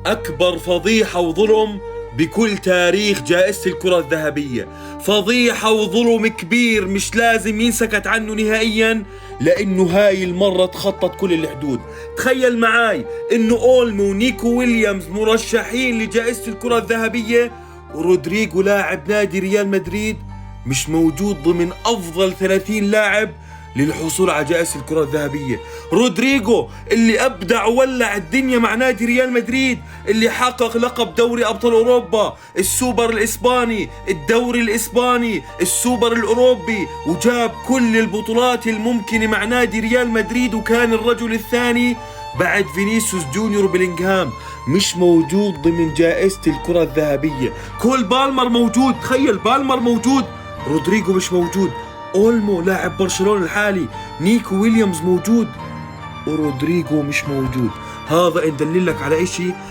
أكبر فضيحة وظلم بكل تاريخ جائزة الكرة الذهبية. فضيحة وظلم كبير مش لازم ينسكت عنه نهائيا، لأنه هاي المرة تخطت كل الحدود. تخيل معاي إنه أولمو ونيكو ويليامز مرشحين لجائزة الكرة الذهبية، ورودريجو لاعب نادي ريال مدريد مش موجود ضمن أفضل 30 لاعب للحصول على جائزة الكرة الذهبية. رودريجو اللي أبدع وولع الدنيا مع نادي ريال مدريد، اللي حقق لقب دوري أبطال أوروبا، السوبر الإسباني، الدوري الإسباني، السوبر الأوروبي، وجاب كل البطولات الممكنة مع نادي ريال مدريد، وكان الرجل الثاني بعد فينيسيوس جونيور بلينغهام، مش موجود ضمن جائزة الكرة الذهبية. كول بالمر موجود، تخيل بالمر موجود، رودريجو مش موجود. أولمو لاعب برشلونة الحالي، نيكو ويليامز موجود، ورودريجو مش موجود. هذا إن دللك على إشي،